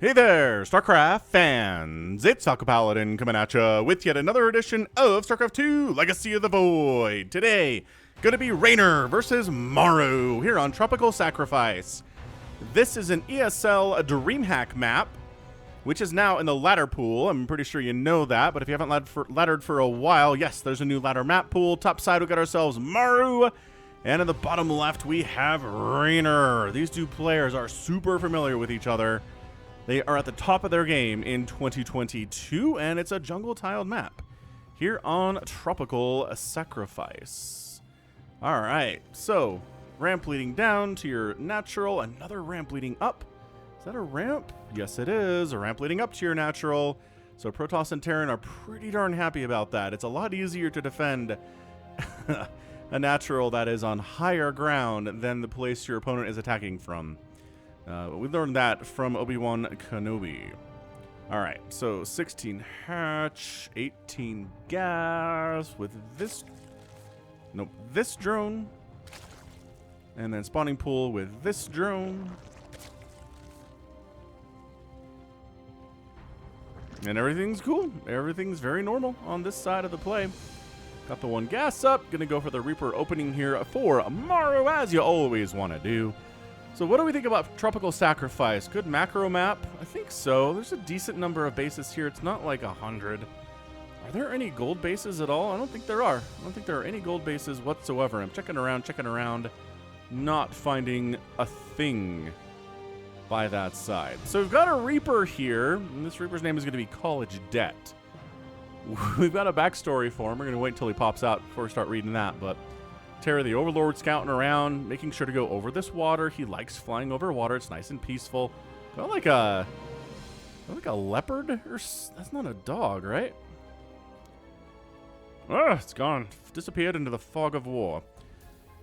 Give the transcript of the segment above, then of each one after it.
Hey there, StarCraft fans! It's Paladin coming at ya with yet another edition of StarCraft 2 Legacy of the Void. Today, gonna be Reynor versus Maru here on Tropical Sacrifice. This is an ESL DreamHack map, which is now in the ladder pool. I'm pretty sure you know that, but if you haven't laddered for a while, yes, there's a new ladder map pool. Top side, we got ourselves Maru, and in the bottom left, we have Reynor. These two players are super familiar with each other. They are at the top of their game in 2022, and it's a jungle-tiled map here on Tropical Sacrifice. All right, so ramp leading down to your natural, another ramp leading up. Is that a ramp? Yes, it is. A ramp leading up to your natural. So Protoss and Terran are pretty darn happy about that. It's a lot easier to defend a natural that is on higher ground than the place your opponent is attacking from. We learned that from Obi-Wan Kenobi. All right, so 16 hatch, 18 gas with this, this drone, and then spawning pool with this drone. And everything's cool. Everything's very normal on this side of the play. Got the one gas up. Gonna go for the Reaper opening here for Maru, as you always want to do. So what do we think about Tropical Sacrifice? Good macro map? I think so. There's a decent number of bases here. It's not like 100. Are there any gold bases at all? I don't think there are. I don't think there are any gold bases whatsoever. I'm checking around, not finding a thing by that side. So we've got a Reaper here, and this Reaper's name is going to be College Debt. We've got a backstory for him. We're going to wait until he pops out before we start reading that, but Terra the Overlord scouting around, making sure to go over this water. He likes flying over water. It's nice and peaceful. Not like a leopard, or that's not a dog, right? Oh, it's gone. Disappeared into the fog of war.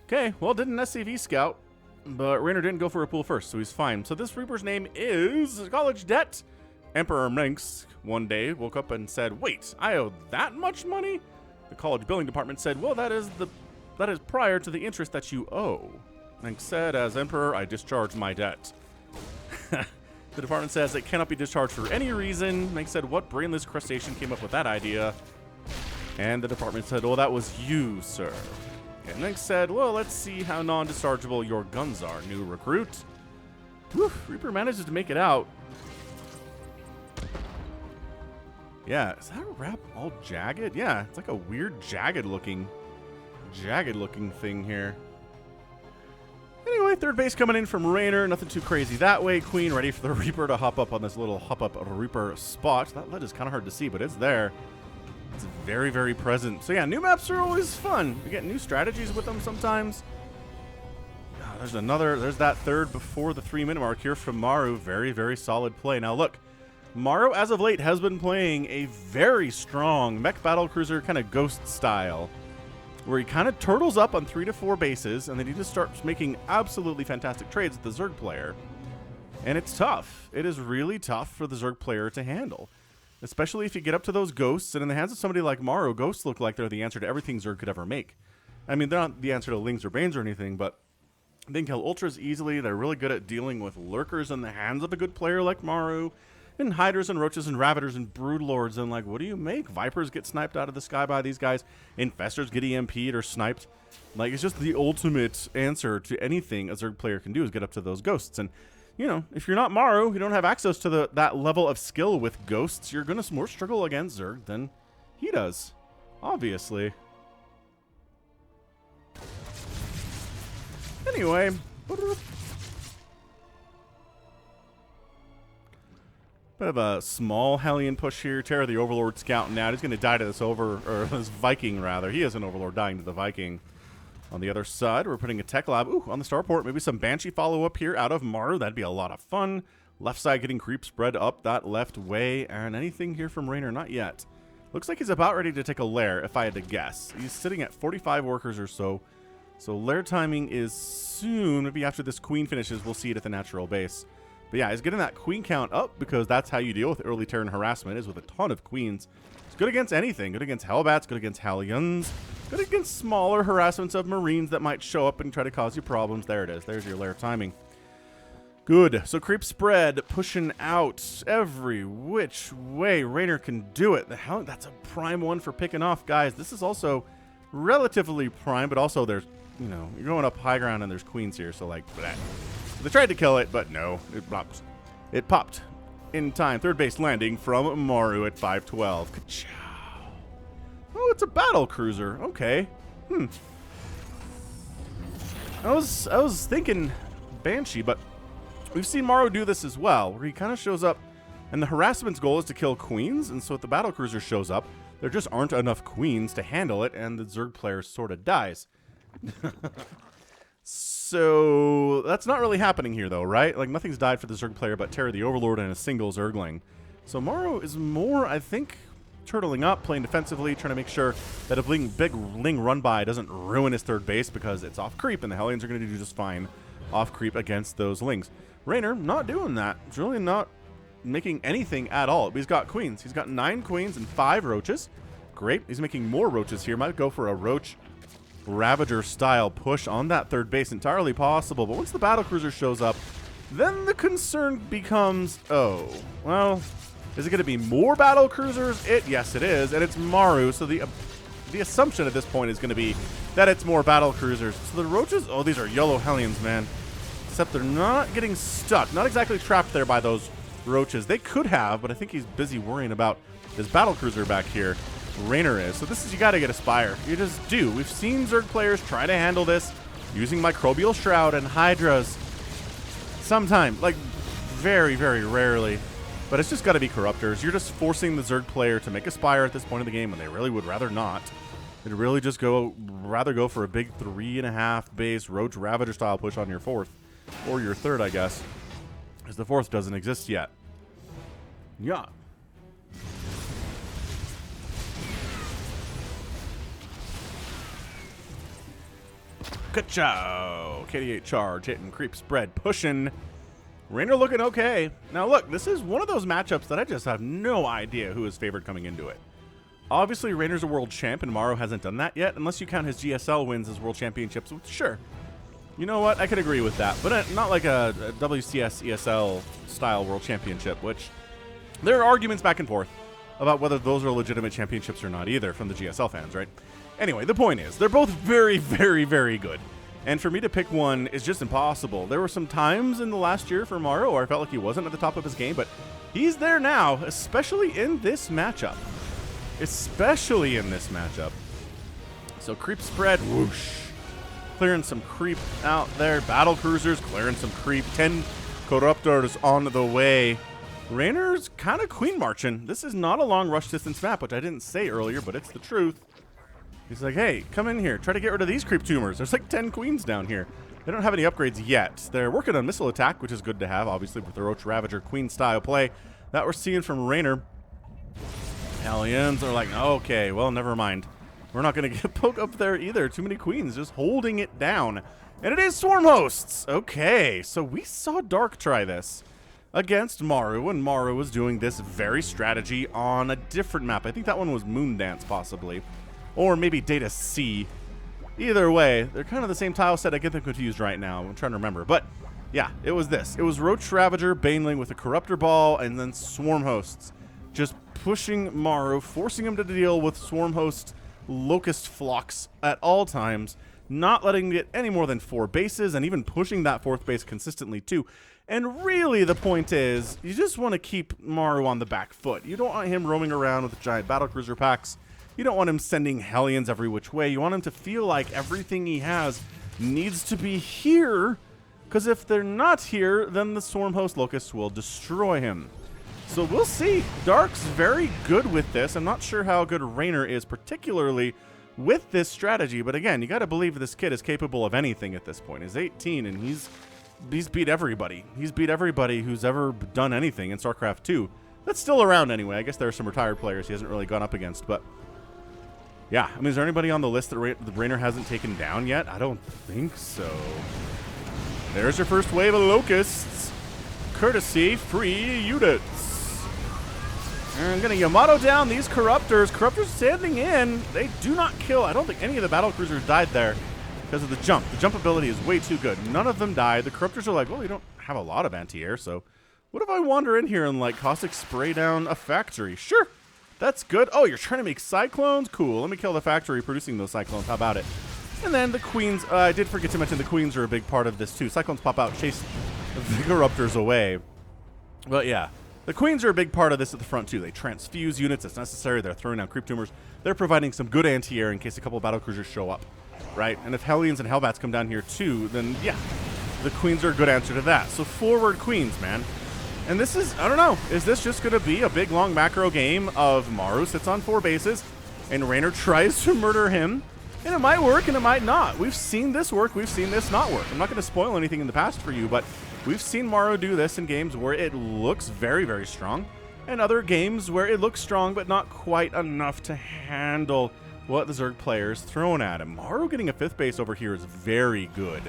Okay, well, did an SCV scout, but Reynor didn't go for a pool first, so he's fine. So this Reaper's name is College Debt. Emperor Minx one day woke up and said, "Wait, I owe that much money?" The college billing department said, "Well, that is prior to the interest that you owe." Minx said, "As Emperor, I discharge my debt." The department says it cannot be discharged for any reason. Minx said, "What brainless crustacean came up with that idea?" And the department said, "Well, that was you, sir." And Minx said, "Well, let's see how non-dischargeable your guns are, new recruit." Whew, Reaper manages to make it out. Yeah, is that wrap all jagged? Yeah, it's like a weird jagged looking thing here. Anyway, third base coming in from Reynor. Nothing too crazy that way. Queen ready for the Reaper to hop up on this little hop-up Reaper spot. That ledge is kind of hard to see, but it's there. It's very, very present. So yeah, new maps are always fun. We get new strategies with them sometimes. Oh, there's that third before the 3-minute mark here from Maru. Very, very solid play. Now look, Maru as of late has been playing a very strong mech battlecruiser kind of ghost style, where he kind of turtles up on 3 to 4 bases, and then he just starts making absolutely fantastic trades with the Zerg player. And it's tough. It is really tough for the Zerg player to handle, especially if you get up to those ghosts, and in the hands of somebody like Maru, ghosts look like they're the answer to everything Zerg could ever make. I mean, they're not the answer to Lings or Banes or anything, but they can kill Ultras easily. They're really good at dealing with lurkers in the hands of a good player like Maru, and Hydras and Roaches and Ravagers and Broodlords, and like, what do you make? Vipers get sniped out of the sky by these guys. Infestors get EMP'd or sniped. Like, it's just the ultimate answer to anything a Zerg player can do is get up to those ghosts. And, you know, if you're not Maru, you don't have access to that level of skill with ghosts, you're going to more struggle against Zerg than he does, obviously. Anyway, bit of a small Hellion push here. Terra the Overlord scouting out. He's going to die to this Viking, rather. He is an Overlord dying to the Viking. On the other side, we're putting a tech lab. Ooh, on the starport. Maybe some Banshee follow-up here out of Maru. That'd be a lot of fun. Left side getting creep spread up that left way. And anything here from Reynor? Not yet. Looks like he's about ready to take a lair, if I had to guess. He's sitting at 45 workers or so. So lair timing is soon. Maybe after this queen finishes, we'll see it at the natural base. But yeah, he's getting that queen count up because that's how you deal with early Terran harassment, is with a ton of queens. It's good against anything. Good against Hellbats, good against Hellions, good against smaller harassments of Marines that might show up and try to cause you problems. There it is. There's your lair timing. Good. So creep spread pushing out every which way Reynor can do it. The hell, that's a prime one for picking off, guys. This is also relatively prime, but also there's, you know, you're going up high ground and there's queens here, so like that. They tried to kill it, but no, it popped. It popped in time. Third base landing from Maru at 512. Ka-chow. Oh, it's a battle cruiser. Okay. I was thinking Banshee, but we've seen Maru do this as well, where he kind of shows up, and the harassment's goal is to kill queens, and so if the battle cruiser shows up, there just aren't enough queens to handle it, and the Zerg player sort of dies. So that's not really happening here, though, right? Like, nothing's died for the Zerg player but Terra the Overlord and a single Zergling. So Maru is more, I think, turtling up, playing defensively, trying to make sure that a big Ling run-by doesn't ruin his third base because it's off creep, and the Hellions are going to do just fine off creep against those Lings. Reynor not doing that. He's really not making anything at all. He's got queens. He's got 9 queens and 5 roaches. Great. He's making more roaches here. Might go for a roach Ravager style push on that third base. Entirely possible. But once the battlecruiser shows up, then the concern becomes, oh, well, is it going to be more battlecruisers? Yes, it is. And it's Maru. So the assumption at this point is going to be that it's more battlecruisers. So the roaches, oh, these are yellow Hellions, man. Except they're not getting stuck. Not exactly trapped there by those roaches. They could have, but I think he's busy worrying about this battlecruiser back here. Reynor is. So this is, you got to get a Spire. You just do. We've seen Zerg players try to handle this using Microbial Shroud and Hydras sometime. Like, very, very rarely. But it's just got to be Corruptors. You're just forcing the Zerg player to make a Spire at this point of the game when they really would rather not. They'd really just rather go for a big 3.5 base Roach Ravager style push on your 4th. Or your 3rd, I guess. Because the 4th doesn't exist yet. Yeah. Ka-chow! KD8 charge, hitting creep spread, pushing. Reynor looking okay. Now look, this is one of those matchups that I just have no idea who is favored coming into it. Obviously, Reynor's a world champ, and Maru hasn't done that yet, unless you count his GSL wins as world championships, which, sure. You know what? I could agree with that, but not like a WCS ESL style world championship, which there are arguments back and forth about whether those are legitimate championships or not either from the GSL fans, right? Anyway, the point is, they're both very, very, very good. And for me to pick one is just impossible. There were some times in the last year for Maru where I felt like he wasn't at the top of his game, but he's there now, especially in this matchup. Especially in this matchup. So creep spread, whoosh. Clearing some creep out there. Battle cruisers clearing some creep. 10 Corruptors on the way. Reynor's kind of queen marching. This is not a long rush distance map, which I didn't say earlier, but it's the truth. He's like, hey, come in here. Try to get rid of these creep tumors. There's like 10 queens down here. They don't have any upgrades yet. They're working on missile attack, which is good to have, obviously, with the Roach Ravager queen style play that we're seeing from Reynor. Hellions are like, okay, well, never mind. We're not going to get poke up there either. Too many queens just holding it down. And it is Swarm Hosts. Okay, so we saw Dark try this against Maru, and Maru was doing this very strategy on a different map. I think that one was Moondance, possibly. Or maybe Data C. Either way, they're kind of the same tile set. I get them confused right now. I'm trying to remember. But, yeah, it was this. It was Roach Ravager, Baneling with a Corruptor Ball, and then Swarm Hosts. Just pushing Maru, forcing him to deal with Swarm Host Locust Flocks at all times, not letting him get any more than 4 bases, and even pushing that 4th base consistently, too. And really, the point is, you just want to keep Maru on the back foot. You don't want him roaming around with giant battlecruiser packs. You don't want him sending Hellions every which way. You want him to feel like everything he has needs to be here, because if they're not here, then the Swarm Host Locusts will destroy him. So we'll see. Dark's very good with this. I'm not sure how good Reynor is, particularly with this strategy. But again, you got to believe this kid is capable of anything at this point. He's 18, and he's beat everybody. He's beat everybody who's ever done anything in StarCraft 2. That's still around anyway. I guess there are some retired players he hasn't really gone up against, but yeah. I mean, is there anybody on the list that Reynor hasn't taken down yet? I don't think so. There's your first wave of Locusts. Courtesy free units. I'm going to Yamato down these Corruptors. Corruptors standing in. They do not kill. I don't think any of the battlecruisers died there. because of the jump. The jump ability is way too good. None of them died. The Corruptors are like, well, we don't have a lot of anti-air, so what if I wander in here and, like, caustic spray down a factory? Sure, that's good. Oh, you're trying to make cyclones? Cool. Let me kill the factory producing those cyclones. How about it? And then the queens, I did forget to mention the queens are a big part of this, too. Cyclones pop out, chase the Corruptors away. But, yeah. The queens are a big part of this at the front, too. They transfuse units as necessary. They're throwing down creep tumors. They're providing some good anti-air in case a couple of battlecruisers show up, right? And if Hellions and Hellbats come down here, too, then, yeah, the queens are a good answer to that. So forward queens, man. And this is, I don't know, is this just going to be a big, long macro game of Maru sits on 4 bases, and Reynor tries to murder him, and it might work and it might not. We've seen this work. We've seen this not work. I'm not going to spoil anything in the past for you, but we've seen Maru do this in games where it looks very, very strong, and other games where it looks strong but not quite enough to handle what the Zerg player's throwing at him. Maru getting a 5th base over here is very good.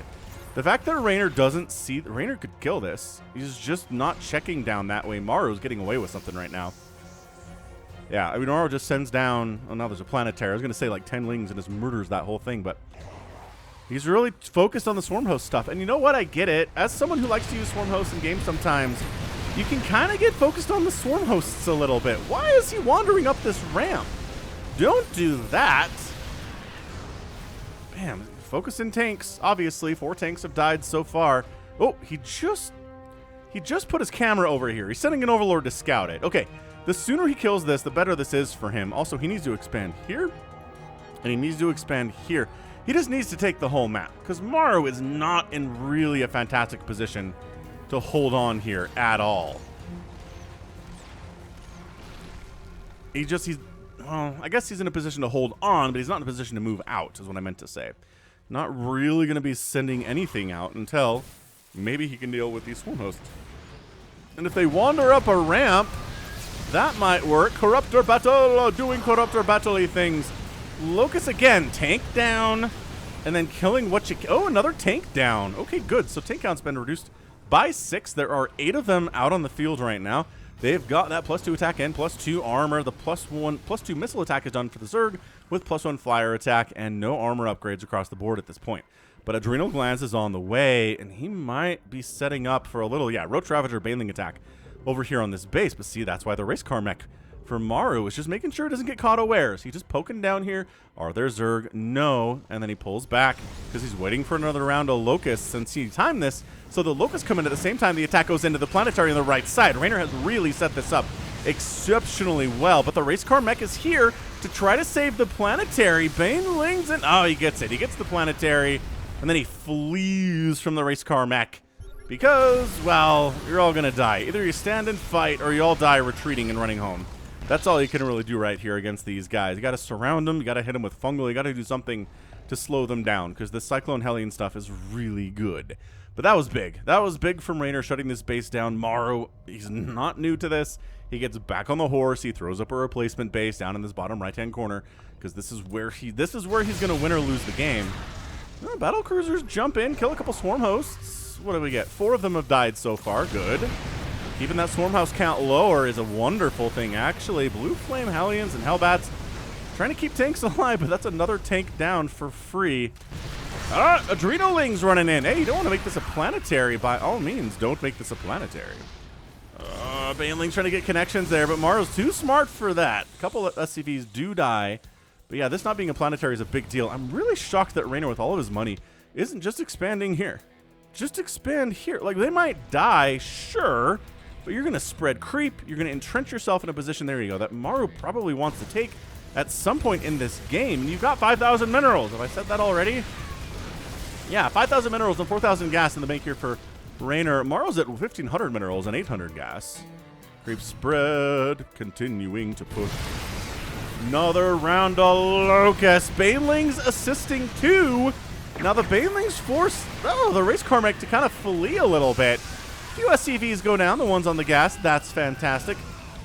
The fact that Reynor doesn't see... Reynor could kill this. He's just not checking down that way. Maru's getting away with something right now. Yeah, I mean, Maru just sends down... Oh, now there's a planetary. I was going to say like 10 lings and just murders that whole thing, but he's really focused on the Swarm Host stuff. And you know what? I get it. As someone who likes to use Swarm Hosts in games sometimes, you can kind of get focused on the Swarm Hosts a little bit. Why is he wandering up this ramp? Don't do that. Bam. Focus in tanks, obviously. 4 tanks have died so far. Oh, he just put his camera over here. He's sending an Overlord to scout it. Okay, the sooner he kills this, the better this is for him. Also, he needs to expand here, and he needs to expand here. He just needs to take the whole map, because Maru is not in really a fantastic position to hold on here at all. Well, I guess he's in a position to hold on, but he's not in a position to move out, is what I meant to say. Not really going to be sending anything out until maybe he can deal with these Swarm Hosts. And if they wander up a ramp, that might work. Corruptor battle, doing Corruptor battle-y things. Locust again, tank down, and then killing what you... Oh, another tank down. Okay, good. So tank count's been reduced by 6. There are 8 of them out on the field right now. They've got that +2 attack and +2 armor. The +2 missile attack is done for the Zerg with +1 flyer attack and no armor upgrades across the board at this point. But Adrenal Glands is on the way, and he might be setting up for a little, yeah, Roach Ravager Baneling attack over here on this base. But see, that's why the race car mech for Maru is just making sure it doesn't get caught unawares. He's just poking down here. Are there Zerg? No. And then he pulls back because he's waiting for another round of Locusts. And see, time this, so the Locusts come in at the same time the attack goes into the planetary on the right side. Reynor has really set this up exceptionally well, but the race car mech is here to try to save the planetary. Banelings, and oh, he gets it. He gets the planetary, and then he flees from the race car mech because, well, you're all going to die. Either you stand and fight, or you all die retreating and running home. That's all you can really do right here against these guys. You got to surround them. You got to hit them with fungal. You got to do something to slow them down because the Cyclone Hellion stuff is really good. But that was big. That was big from Reynor shutting this base down. Maru, he's not new to this. He gets back on the horse. He throws up a replacement base down in this bottom right-hand corner because this is where he's going to win or lose the game. Well, battle cruisers jump in, kill a couple Swarm Hosts. What do we get? 4 of them have died so far. Good. Keeping that Swarm House count lower is a wonderful thing, actually. Blue Flame Hellions and Hellbats trying to keep tanks alive, but that's another tank down for free. Adrenalings running in. Hey, you don't want to make this a planetary. By all means, don't make this a planetary. Baneling's trying to get connections there, but Maru's too smart for that. A couple of SCVs do die. But yeah, this not being a planetary is a big deal. I'm really shocked that Reynor, with all of his money, isn't just expanding here. Just expand here. Like, they might die, sure, but you're going to spread creep. You're going to entrench yourself in a position, there you go, that Maru probably wants to take at some point in this game. And you've got 5,000 minerals. Have I said that already? Yeah, 5,000 minerals and 4,000 gas in the bank here for Reynor. Maru's at 1,500 minerals and 800 gas. Creep spread, continuing to push. Another round of Locust. Banelings assisting too. Now the Banelings force the race car mech to kind of flee a little bit. A few SCVs go down, the ones on the gas. That's fantastic.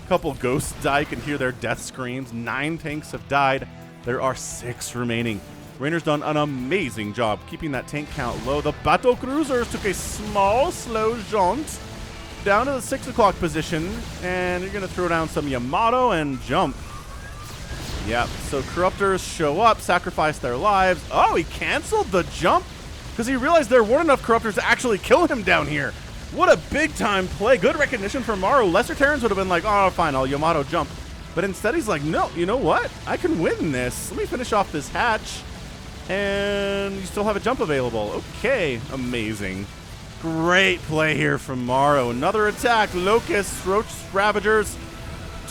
A couple ghosts die. You can hear their death screams. 9 tanks have died. There are 6 remaining. Reynor's done an amazing job keeping that tank count low. The battle cruisers took a small, slow jaunt down to the 6 o'clock position, and you're going to throw down some Yamato and jump. Yep, so Corruptors show up, sacrifice their lives. Oh, he canceled the jump because he realized there weren't enough Corruptors to actually kill him down here. What a big-time play. Good recognition from Maru. Lesser Terrans would have been like, oh, fine, I'll Yamato jump. But instead he's like, no, you know what? I can win this. Let me finish off this hatch. And you still have a jump available. Okay, amazing. Great play here from Maru. Another attack. Locusts, Roach Ravagers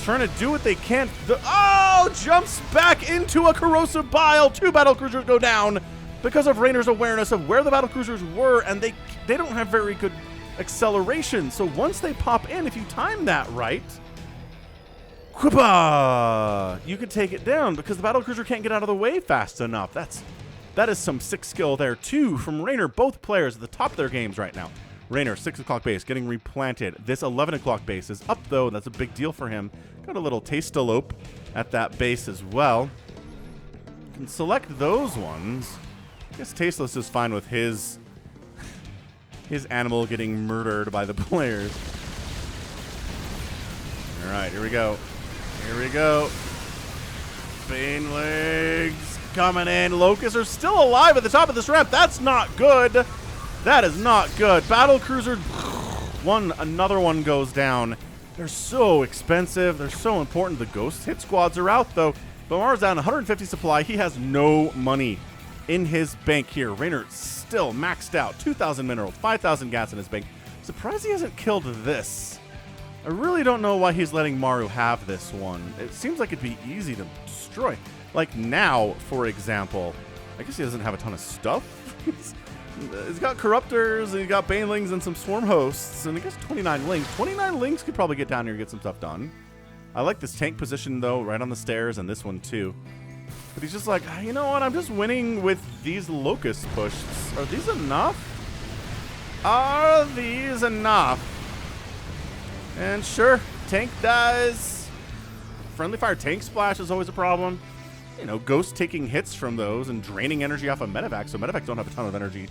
trying to do what they can. Oh, jumps back into a corrosive bile. 2 battlecruisers go down because of Reynor's awareness of where the battlecruisers were, and they don't have very good acceleration. So once they pop in, if you time that right, you could take it down because the battlecruiser can't get out of the way fast enough. That is some sick skill there too from Reynor. Both players at the top of their games right now. Reynor, 6 o'clock base, getting replanted. This 11 o'clock base is up, though. That's a big deal for him. Got a little taste-a-lope at that base as well. Can select those ones. I guess Tasteless is fine with his animal getting murdered by the players. All right, here we go. Here we go. Banelegs coming in. Locusts are still alive at the top of this ramp. That's not good. That is not good. Battlecruiser, another one goes down. They're so expensive. They're so important. The ghost hit squads are out, though. But Maru's down 150 supply. He has no money in his bank here. Reynor still maxed out. 2,000 minerals, 5,000 gas in his bank. Surprised he hasn't killed this. I really don't know why he's letting Maru have this one. It seems like it'd be easy to destroy. Like now, for example. I guess he doesn't have a ton of stuff. He's got Corruptors, and he's got Banelings and some Swarm Hosts, and I guess 29 Lings. 29 Lings could probably get down here and get some stuff done. I like this tank position, though, right on the stairs, and this one, too. But he's just like, you know what? I'm just winning with these Locust pushes. Are these enough? Are these enough? And sure, tank dies. Friendly fire tank splash is always a problem. You know, Ghost taking hits from those and draining energy off of Medevacs, so Medevacs don't have a ton of energy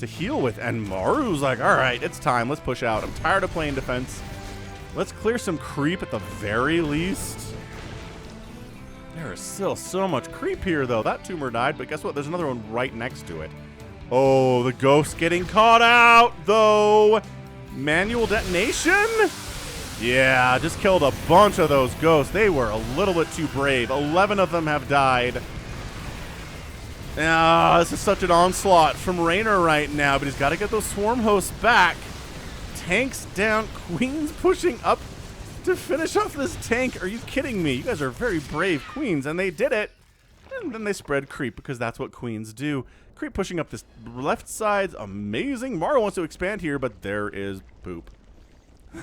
to heal with. And Maru's like, all right, it's time. Let's push out. I'm tired of playing defense. Let's clear some creep at the very least. There is still so much creep here, though. That tumor died, but guess what? There's another one right next to it. Oh, the Ghost getting caught out, though. Manual detonation? Yeah, just killed a bunch of those ghosts. They were a little bit too brave. 11 of them have died. This is such an onslaught from Reynor right now, but he's got to get those swarm hosts back. Tanks down. Queens pushing up to finish off this tank. Are you kidding me? You guys are very brave Queens, and they did it. And then they spread creep because that's what Queens do. Creep pushing up this left side's amazing. Maru wants to expand here, but there is poop.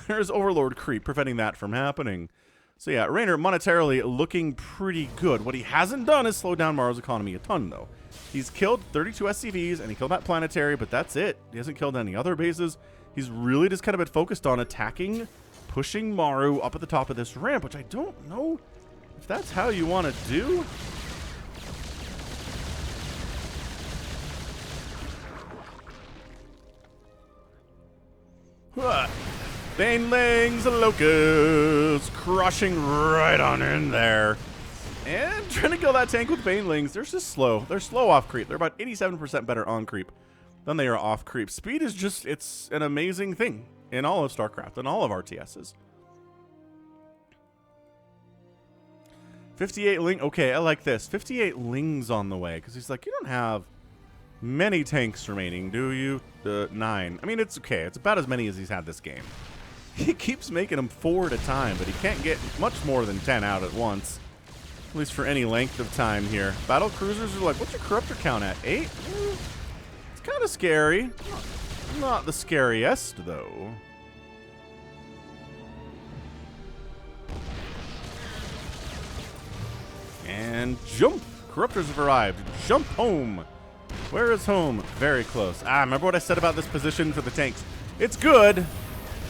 There's Overlord creep, preventing that from happening. So yeah, Reynor monetarily looking pretty good. What he hasn't done is slow down Maru's economy a ton, though. He's killed 32 SCVs, and he killed that planetary, but that's it. He hasn't killed any other bases. He's really just kind of been focused on attacking, pushing Maru up at the top of this ramp, which I don't know if that's how you want to do. Banelings, Locusts, crushing right on in there. And trying to kill that tank with Banelings. They're just slow. They're slow off creep. They're about 87% better on creep than they are off creep. Speed is just, it's an amazing thing in all of StarCraft and all of RTSs. 58 Ling. Okay, I like this. 58 Lings on the way. Because he's like, you don't have many tanks remaining, do you? 9. I mean, it's okay. It's about as many as he's had this game. He keeps making them 4 at a time, but he can't get much more than 10 out at once. At least for any length of time here. Battle cruisers are like, what's your corruptor count at? 8? It's kind of scary. Not the scariest, though. And jump. Corruptors have arrived. Jump home. Where is home? Very close. Remember what I said about this position for the tanks? It's good.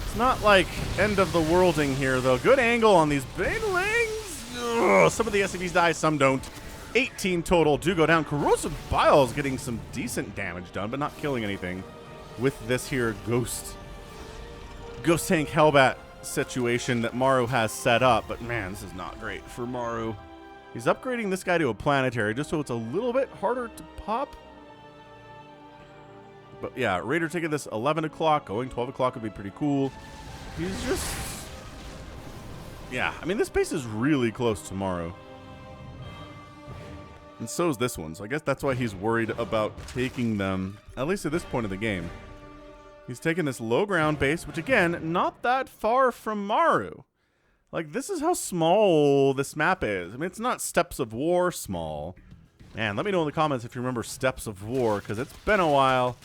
It's not like end of the worlding here, though. Good angle on these Banelings. Ugh, some of the SCVs die, some don't. 18 total do go down. Corrosive Bile's getting some decent damage done, but not killing anything with this here Ghost Tank Hellbat situation that Maru has set up. But man, this is not great for Maru. He's upgrading this guy to a planetary just so it's a little bit harder to pop. But yeah, Raider taking this 11 o'clock, going 12 o'clock would be pretty cool. He's just... yeah, I mean, this base is really close to Maru. And so is this one, so I guess that's why he's worried about taking them, at least at this point of the game. He's taking this low ground base, which again, not that far from Maru. Like, this is how small this map is. I mean, it's not Steps of War small. Man, let me know in the comments if you remember Steps of War, because it's been a while.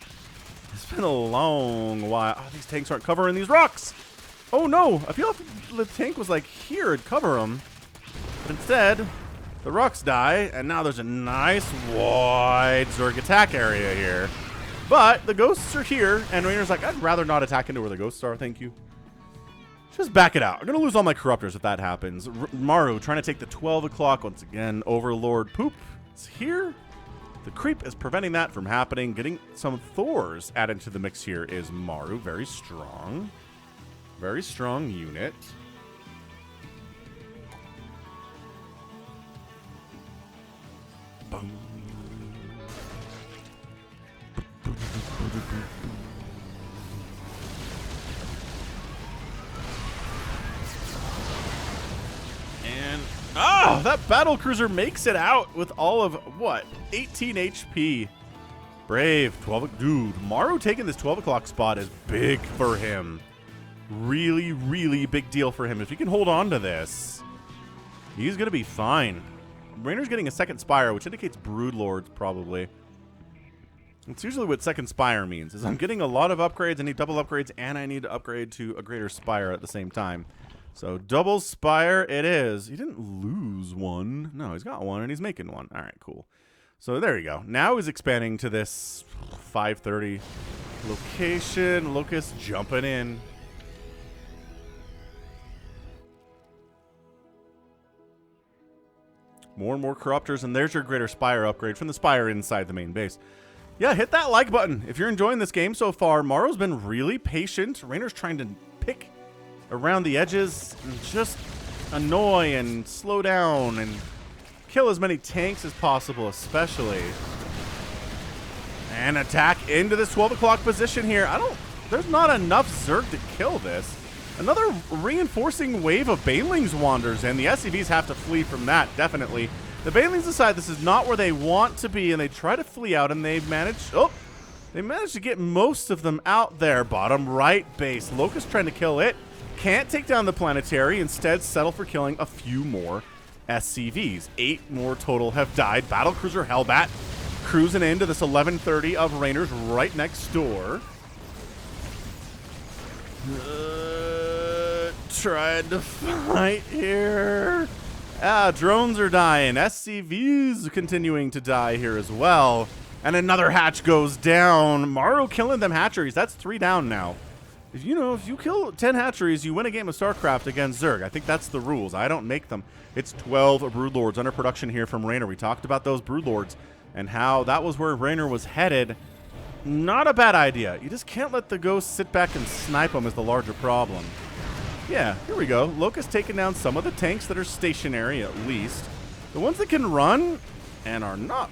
It's been a long while. Oh, these tanks aren't covering these rocks. Oh, no. I feel like the tank was, like, here to cover them. But instead, the rocks die, and now there's a nice wide Zerg attack area here. But the ghosts are here, and Reynor's like, I'd rather not attack into where the ghosts are, thank you. Just back it out. I'm going to lose all my corruptors if that happens. Maru trying to take the 12 o'clock once again. Overlord Poop is here. The creep is preventing that from happening. Getting some Thors added to the mix here is Maru. Very strong. Very strong unit. Boom. And, oh, that battle cruiser makes it out with all of, what, 18 HP. Brave, 12, dude, Maru taking this 12 o'clock spot is big for him. Really, really big deal for him. If he can hold on to this, he's going to be fine. Reynor's getting a second Spire, which indicates Broodlords, probably. It's usually what second Spire means, is I'm getting a lot of upgrades, I need double upgrades, and I need to upgrade to a greater Spire at the same time. So double Spire it is. He didn't lose one. No, he's got one, and he's making one. All right, cool. So there you go. Now he's expanding to this 530 location. Locust jumping in. More and more Corruptors, and there's your Greater Spire upgrade from the Spire inside the main base. Yeah, hit that like button if you're enjoying this game so far. Maru's been really patient. Reynor's trying to pick around the edges and just annoy and slow down and kill as many tanks as possible, especially. And attack into this 12 o'clock position here. There's not enough Zerg to kill this. Another reinforcing wave of Banelings wanders, and the SCVs have to flee from that, definitely. The Banelings decide this is not where they want to be, and they try to flee out, and they manage to get most of them out there. Bottom right base. Locust trying to kill it. Can't take down the planetary, instead settle for killing a few more SCVs. 8 more total have died. Battlecruiser Hellbat cruising into this 1130 of Reynor's right next door. Trying to fight here. Drones are dying. SCVs continuing to die here as well. And another hatch goes down. Maru killing them hatcheries. That's 3 down now. If you kill 10 hatcheries, you win a game of StarCraft against Zerg. I think that's the rules. I don't make them. It's 12 Broodlords under production here from Reynor. We talked about those Broodlords and how that was where Reynor was headed. Not a bad idea. You just can't let the ghosts sit back and snipe them is the larger problem. Yeah, here we go. Locust taking down some of the tanks that are stationary, at least. The ones that can run and are not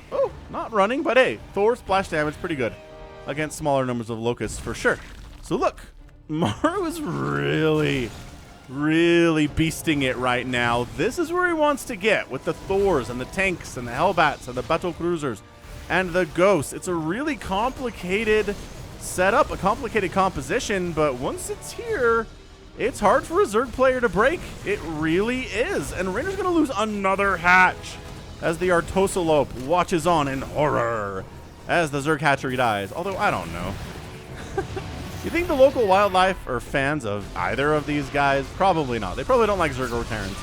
running, but hey, Thor splash damage pretty good against smaller numbers of Locusts for sure. So look, Maru is really, really beasting it right now. This is where he wants to get with the Thors and the tanks and the Hellbats and the battle cruisers and the ghosts. It's a really complicated setup, a complicated composition, but once it's here, it's hard for a Zerg player to break. It really is. And Reynor's going to lose another hatch as the Artosolope watches on in horror as the Zerg hatchery dies. Although, I don't know. You think the local wildlife are fans of either of these guys? Probably not. They probably don't like Zerg or Terrans.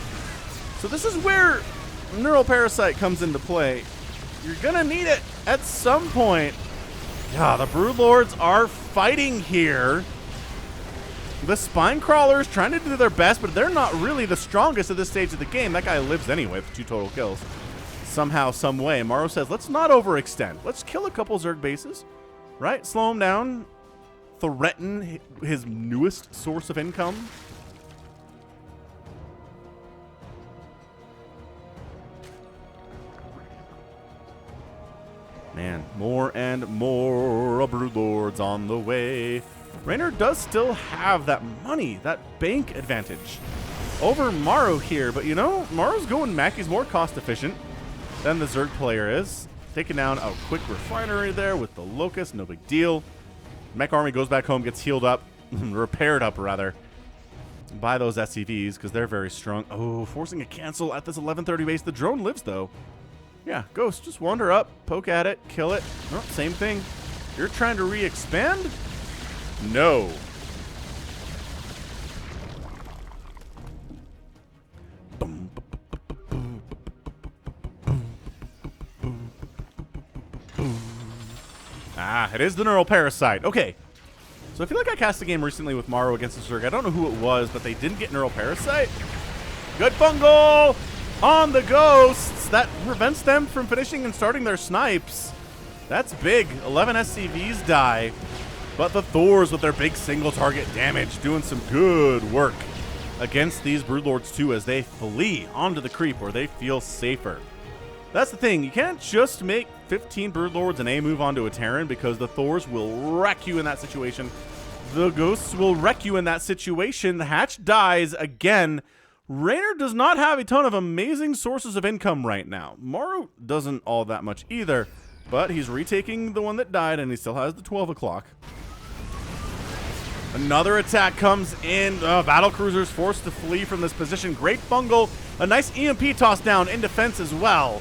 So this is where Neural Parasite comes into play. You're going to need it at some point. Yeah, the Broodlords are fighting here. The Spine Crawlers trying to do their best, but they're not really the strongest at this stage of the game. That guy lives anyway with 2 total kills. Somehow, some way. Maru says, let's not overextend. Let's kill a couple Zerg bases, right? Slow him down. Threaten his newest source of income. More and more broodlords on the way. Reynor does still have that money, that bank advantage over Maru here. But, you know, Maru's going mech. He's more cost efficient than the Zerg player is. Taking down a quick refinery there with the Locust. No big deal. Mech army goes back home, gets healed up. Repaired up, rather, by those SCVs because they're very strong. Oh, forcing a cancel at this 1130 base. The drone lives, though. Yeah, Ghost, just wander up, poke at it, kill it. Oh, same thing. You're trying to re-expand? No. Ah, it is the Neural Parasite. Okay. So I feel like I cast a game recently with Maru against the Zerg. I don't know who it was, but they didn't get Neural Parasite. Good fungal on the Ghosts. That prevents them from finishing and starting their snipes. That's big. 11 SCVs die. But the Thors with their big single target damage doing some good work against these Broodlords too as they flee onto the creep where they feel safer. That's the thing. You can't just make 15 Broodlords and A move onto a Terran because the Thors will wreck you in that situation. The Ghosts will wreck you in that situation. The Hatch dies again. Reynor does not have a ton of amazing sources of income right now. Maru doesn't all that much either, but he's retaking the one that died and he still has the 12 o'clock. Another attack comes in. Battle cruisers forced to flee from this position. Great fungal. A nice EMP toss down in defense as well.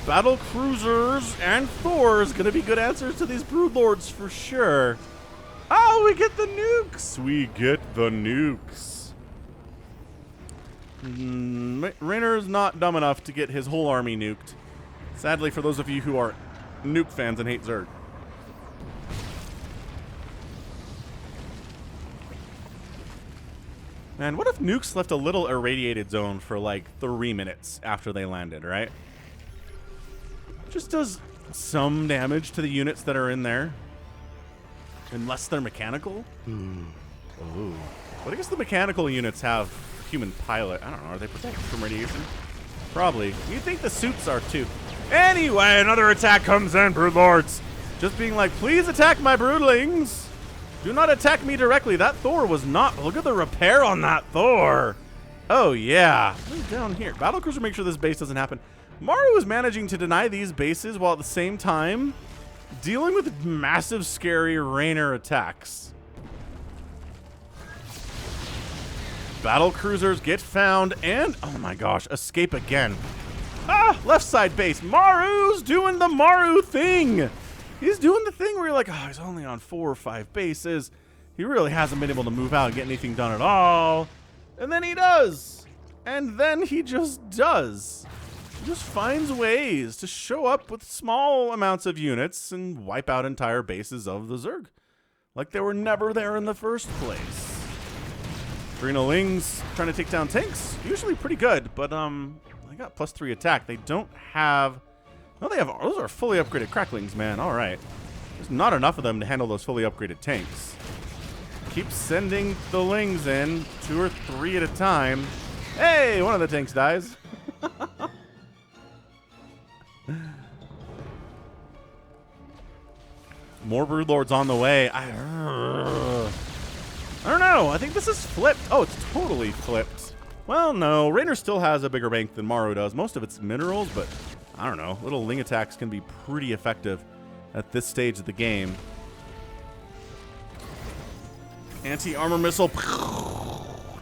Battle cruisers and Thors going to be good answers to these Broodlords for sure. Oh, we get the nukes. We get the nukes. Reynor's not dumb enough to get his whole army nuked. Sadly, for those of you who are nuke fans and hate Zerg. Man, what if nukes left a little irradiated zone for like 3 minutes after they landed, right? Just does some damage to the units that are in there. Unless they're mechanical. Oh. But I guess the mechanical units have human pilot. I don't know. Are they protected from radiation? Probably. You'd think the suits are too. Anyway, another attack comes in, Broodlords. Just being like, please attack my broodlings. Do not attack me directly. That Thor was not... Look at the repair on that Thor. Oh, yeah. Right down here. Battlecruiser, make sure this base doesn't happen. Maru is managing to deny these bases while at the same time dealing with massive, scary Reynor attacks. Battlecruisers get found and... Oh, my gosh. Escape again. Ah! Left side base. Maru's doing the Maru thing. He's doing the thing where you're like, oh, he's only on 4 or 5 bases. He really hasn't been able to move out and get anything done at all. And then he does. And then he just does. He just finds ways to show up with small amounts of units and wipe out entire bases of the Zerg. Like they were never there in the first place. Adrenalings trying to take down tanks. Usually pretty good, but they got +3 attack. They don't have... No, they have... Those are fully upgraded cracklings, man. All right. There's not enough of them to handle those fully upgraded tanks. Keep sending the lings in, 2 or 3 at a time. Hey, one of the tanks dies. More Broodlords on the way. I don't know. I think this is flipped. Oh, it's totally flipped. Well, no. Reynor still has a bigger bank than Maru does. Most of it's minerals, but I don't know. Little ling attacks can be pretty effective at this stage of the game. Anti-armor missile.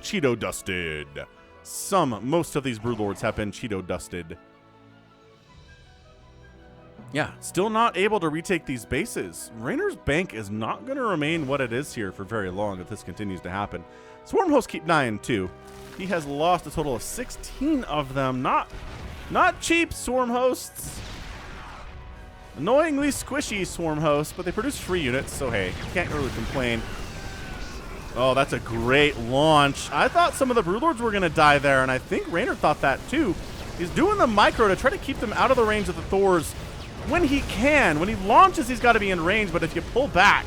Cheeto dusted. Most of these Broodlords have been Cheeto dusted. Yeah, still not able to retake these bases. Reynor's bank is not going to remain what it is here for very long if this continues to happen. Swarm hosts keep dying too. He has lost a total of 16 of them. Not cheap swarm hosts. Annoyingly squishy swarm hosts, but they produce free units, so hey, can't really complain. Oh, that's a great launch. I thought some of the Broodlords were going to die there, and I think Reynor thought that too. He's doing the micro to try to keep them out of the range of the Thors when he can. When he launches, he's got to be in range, but if you pull back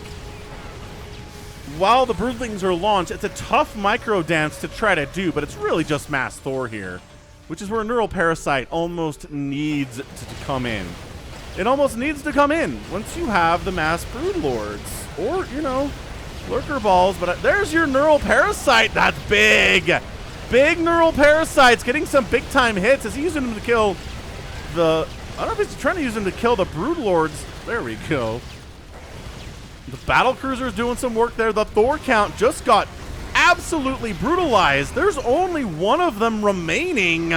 while the Broodlings are launched, it's a tough micro dance to try to do, but it's really just mass Thor here, which is where Neural Parasite almost needs to come in. It almost needs to come in once you have the mass brood lords. Or, you know, lurker balls. But there's your neural parasite. That's big. Big neural parasites getting some big time hits. Is he using them to kill the... I don't know if he's trying to use them to kill the brood lords. There we go. The battle cruiser's doing some work there. The Thor count just got absolutely brutalized. There's only one of them remaining.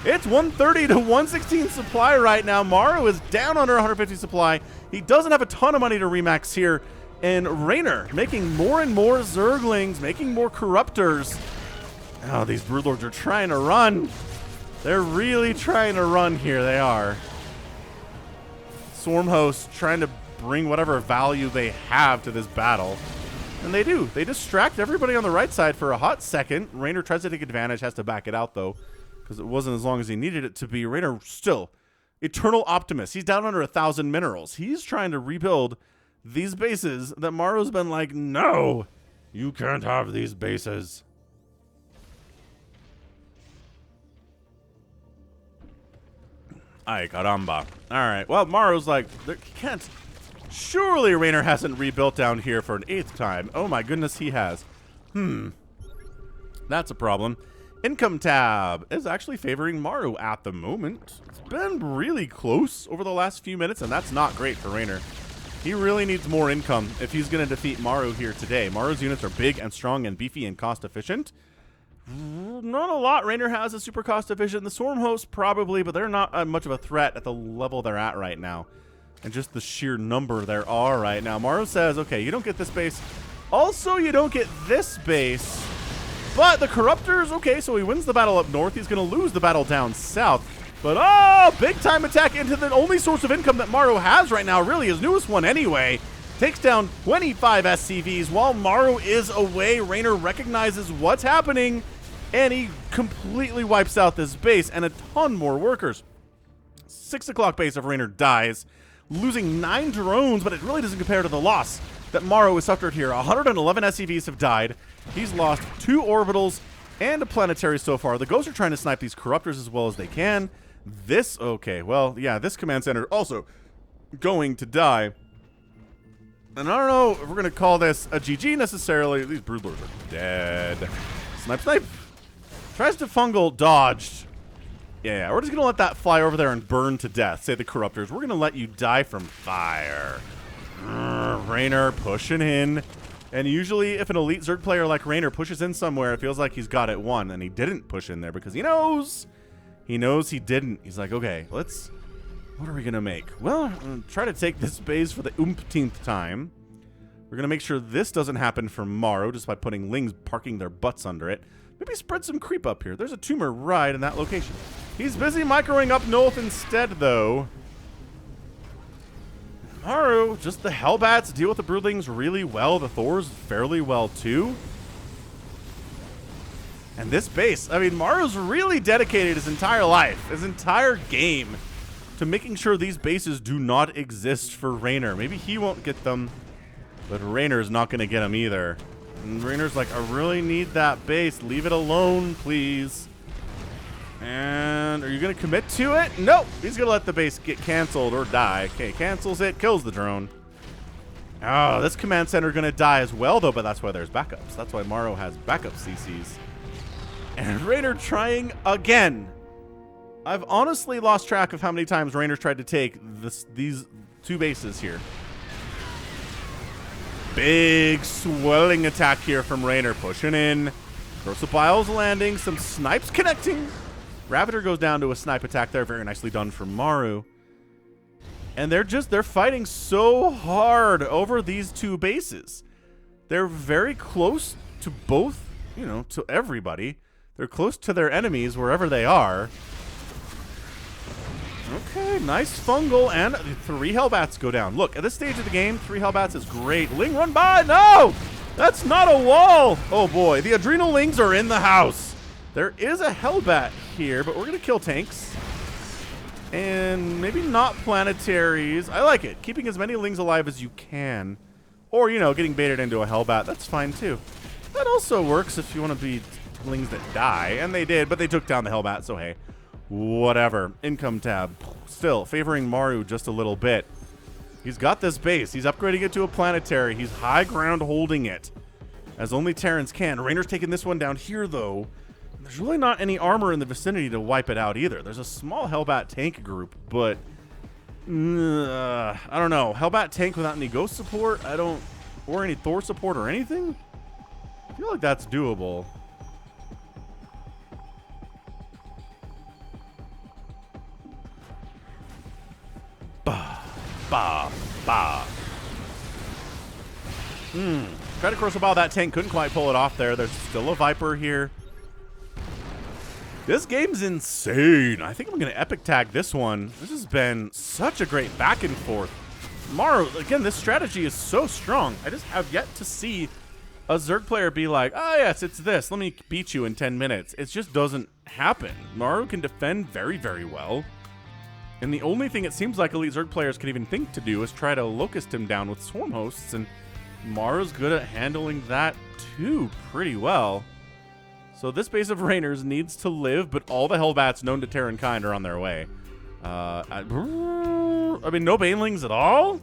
It's 130 to 116 supply right now. Maru is down under 150 supply. He doesn't have a ton of money to remax here. And Reynor making more and more Zerglings, making more Corruptors. Oh, these Broodlords are trying to run. They're really trying to run here. They are. Swarm hosts trying to bring whatever value they have to this battle. And they do. They distract everybody on the right side for a hot second. Reynor tries to take advantage, has to back it out, though, because it wasn't as long as he needed it to be. Reynor still eternal optimist. He's down under 1,000 minerals. He's trying to rebuild these bases that Maru's been like, no, you can't have these bases. Ay, caramba. All right. Well, Maru's like, he can't. Surely Reynor hasn't rebuilt down here for an 8th time. Oh my goodness, he has. That's a problem. Income tab is actually favoring Maru at the moment. It's been really close over the last few minutes, and that's not great for Reynor. He really needs more income if he's going to defeat Maru here today. Maru's units are big and strong and beefy and cost efficient. Not a lot Reynor has is super cost efficient. The Swarm hosts probably, but they're not much of a threat at the level they're at right now. And just the sheer number there are right now. Maru says, okay, you don't get this base. Also, you don't get this base. But the Corruptors, okay, so he wins the battle up north. He's going to lose the battle down south. But, oh, big time attack into the only source of income that Maru has right now, really his newest one anyway. Takes down 25 SCVs while Maru is away. Reynor recognizes what's happening, and he completely wipes out this base and a ton more workers. 6 o'clock base of Reynor dies, losing 9 drones, but it really doesn't compare to the loss that Maru has suffered here. 111 SCVs have died. He's lost 2 orbitals and a planetary so far. The Ghosts are trying to snipe these Corruptors as well as they can. This, okay, well, yeah, this command center also going to die. And I don't know if we're going to call this a GG necessarily. These Broodlords are dead. Snipe, snipe. Tries to fungal, dodged. Yeah, we're just going to let that fly over there and burn to death, say the Corruptors. We're going to let you die from fire. Reynor pushing in. And usually if an elite Zerg player like Reynor pushes in somewhere, it feels like he's got it won. And he didn't push in there because he knows. He knows he didn't. He's like, okay, let's... What are we going to make? Well, I'm going to try to take this base for the umpteenth time. We're going to make sure this doesn't happen for Maru just by putting Lings parking their butts under it. Maybe spread some creep up here. There's a tumor right in that location. He's busy microing up north instead, though. Maru, just the Hellbats deal with the Broodlings really well. The Thors fairly well, too. And this base, I mean, Maru's really dedicated his entire life, his entire game, to making sure these bases do not exist for Reynor. Maybe he won't get them, but Reynor's not going to get them either. And Reynor's like, I really need that base. Leave it alone, please. And are you going to commit to it? Nope. He's going to let the base get canceled or die. Okay, cancels it, kills the drone. Oh, this command center going to die as well, though, but that's why there's backups. That's why Maru has backup CCs. And Reynor trying again. I've honestly lost track of how many times Reynor's tried to take these 2 bases here. Big swelling attack here from Reynor, pushing in. Crucibles landing, some snipes connecting. Ravager goes down to a snipe attack there, very nicely done from Maru. And they're fighting so hard over these 2 bases. They're very close to both, you know, to everybody. They're close to their enemies wherever they are. Okay, nice fungal, and 3 Hellbats go down. Look, at this stage of the game, 3 Hellbats is great. Ling, run by! No! That's not a wall! Oh boy, the Adrenal Lings are in the house. There is a Hellbat here, but we're going to kill tanks. And maybe not planetaries. I like it. Keeping as many Lings alive as you can. Or, you know, getting baited into a Hellbat. That's fine, too. That also works if you want to be Lings that die. And they did, but they took down the Hellbat, so hey. Whatever. Income tab. still favoring Maru just a little bit. He's got this base. He's upgrading it to a planetary. He's high ground holding it, as only Terrans can. Reynor's taking this one down here, though. There's really not any armor in the vicinity to wipe it out either. There's a small Hellbat tank group, but I don't know. Hellbat tank without any ghost support? Or any Thor support or anything? I feel like that's doable. Bah, bah, bah. Tried to crossbow that tank, couldn't quite pull it off there. There's still a Viper here. This game's insane. I think I'm going to epic tag this one. This has been such a great back and forth. Maru, again, this strategy is so strong. I just have yet to see a Zerg player be like, oh yes, it's this. Let me beat you in 10 minutes. It just doesn't happen. Maru can defend very, very well. And the only thing it seems like elite Zerg players can even think to do is try to locust him down with swarm hosts. And Maru's good at handling that too pretty well. So this base of Reynor's needs to live, but all the Hellbats known to Terran kind are on their way. I mean, no Banelings at all?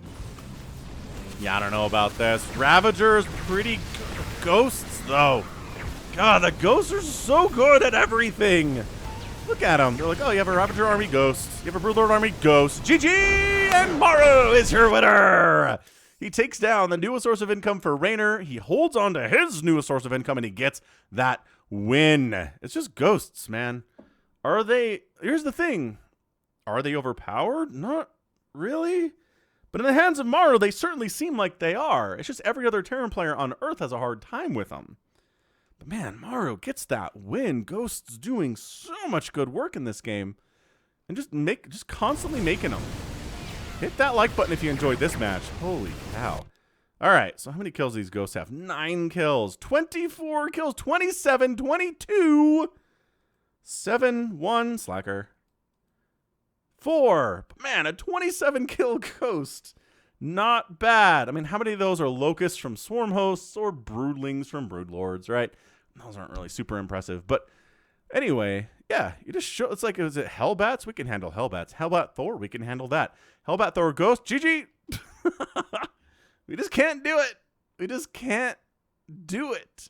Yeah, I don't know about this. Ravager's pretty good. Ghosts, though. God, the ghosts are so good at everything. Look at them. They're like, oh, you have a Ravager army, ghosts. You have a Broodlord army, ghosts. GG! And Maru is your winner! He takes down the newest source of income for Reynor. He holds on to his newest source of income, and he gets that win. It's just ghosts, man. Are they... Here's the thing. Are they overpowered? Not really. But in the hands of Maru, they certainly seem like they are. It's just every other Terran player on Earth has a hard time with them. But man, Maru gets that win. Ghosts doing so much good work in this game. And just constantly making them. Hit that like button if you enjoyed this match. Holy cow. All right, so how many kills do these ghosts have? 9 kills, 24 kills, 27, 22, 7, 1, slacker, 4. Man, a 27 kill ghost. Not bad. I mean, how many of those are locusts from swarm hosts or broodlings from broodlords, right? Those aren't really super impressive. But anyway, yeah, you just show, it's like, is it Hellbats? We can handle Hellbats. Hellbat Thor, we can handle that. Hellbat Thor Ghost, GG. We just can't do it. We just can't do it.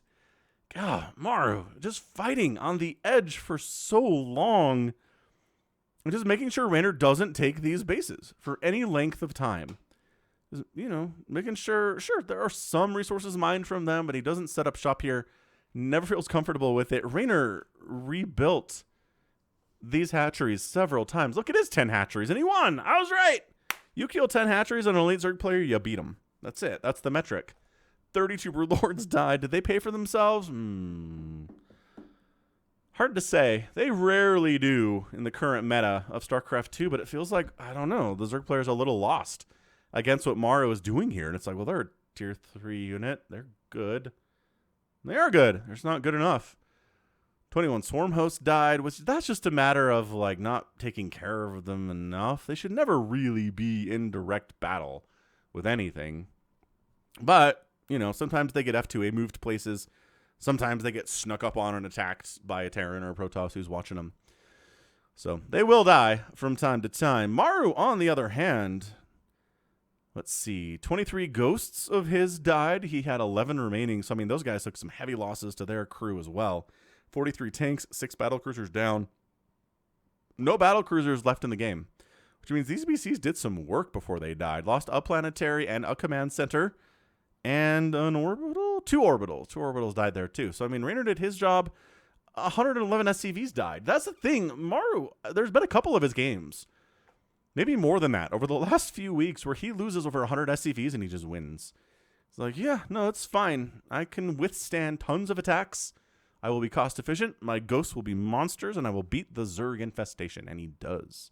God, Maru, just fighting on the edge for so long. And just making sure Reynor doesn't take these bases for any length of time. You know, making sure, there are some resources mined from them, but he doesn't set up shop here. Never feels comfortable with it. Reynor rebuilt these hatcheries several times. Look at his 10 hatcheries, and he won. I was right. You kill 10 hatcheries on an elite Zerg player, you beat him. That's it. That's the metric. 32 Broodlords died. Did they pay for themselves? Hard to say. They rarely do in the current meta of StarCraft 2, but it feels like, I don't know, the Zerg player's a little lost against what Maru is doing here. And it's like, well, they're a tier 3 unit. They're good. They are good. They're just not good enough. 21 Swarm Hosts died, which that's just a matter of like not taking care of them enough. They should never really be in direct battle with anything. But, you know, sometimes they get F2A moved places. Sometimes they get snuck up on and attacked by a Terran or a Protoss who's watching them. So they will die from time to time. Maru, on the other hand, let's see, 23 ghosts of his died. He had 11 remaining. So, I mean, those guys took some heavy losses to their crew as well. 43 tanks, 6 battlecruisers down. No battlecruisers left in the game, which means these BCs did some work before they died. Lost a planetary and a command center and an orbital. 2 orbitals. 2 orbitals died there too. So, I mean, Reynor did his job. 111 SCVs died. That's the thing. Maru, there's been a couple of his games, maybe more than that, over the last few weeks where he loses over 100 SCVs and he just wins. It's like, yeah, no, it's fine. I can withstand tons of attacks. I will be cost efficient. My ghosts will be monsters, and I will beat the Zerg infestation. And he does.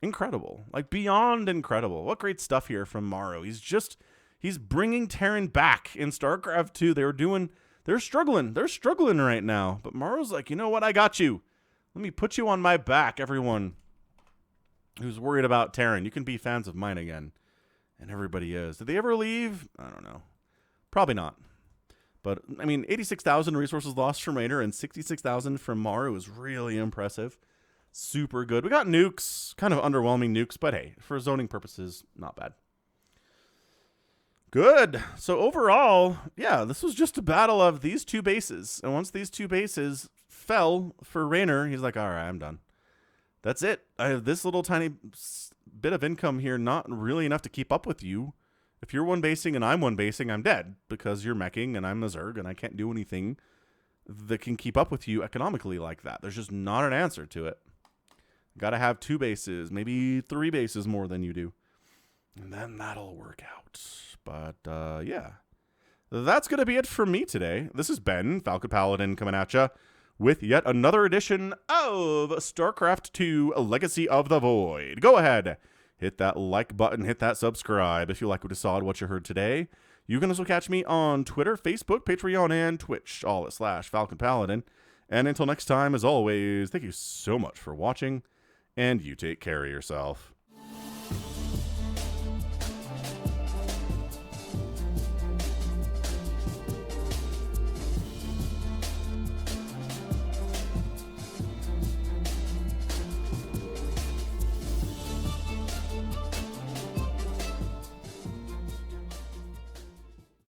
Incredible. Like, beyond incredible. What great stuff here from Maru. He's bringing Terran back in StarCraft 2. They're struggling. They're struggling right now. But Maru's like, you know what? I got you. Let me put you on my back, everyone who's worried about Terran. You can be fans of mine again. And everybody is. Did they ever leave? I don't know. Probably not. But, I mean, 86,000 resources lost from Reynor and 66,000 from Maru is really impressive. super good. We got nukes, kind of underwhelming nukes, but hey, for zoning purposes, not bad. Good. So overall, yeah, this was just a battle of these two bases. And once these two bases fell for Reynor, he's like, all right, I'm done. That's it. I have this little tiny bit of income here, not really enough to keep up with you. If you're one basing and I'm one basing, I'm dead because you're meching and I'm a Zerg and I can't do anything that can keep up with you economically like that. There's just not an answer to it. Got to have 2 bases, maybe 3 bases more than you do. And then that'll work out. But, yeah. That's going to be it for me today. This is Ben, Falcon Paladin, coming at ya with yet another edition of StarCraft 2 Legacy of the Void. Go ahead, hit that like button, hit that subscribe if you like what you saw and what you heard today. You can also catch me on Twitter, Facebook, Patreon, and Twitch, all at /Falcon Paladin. And until next time, as always, thank you so much for watching, and you take care of yourself.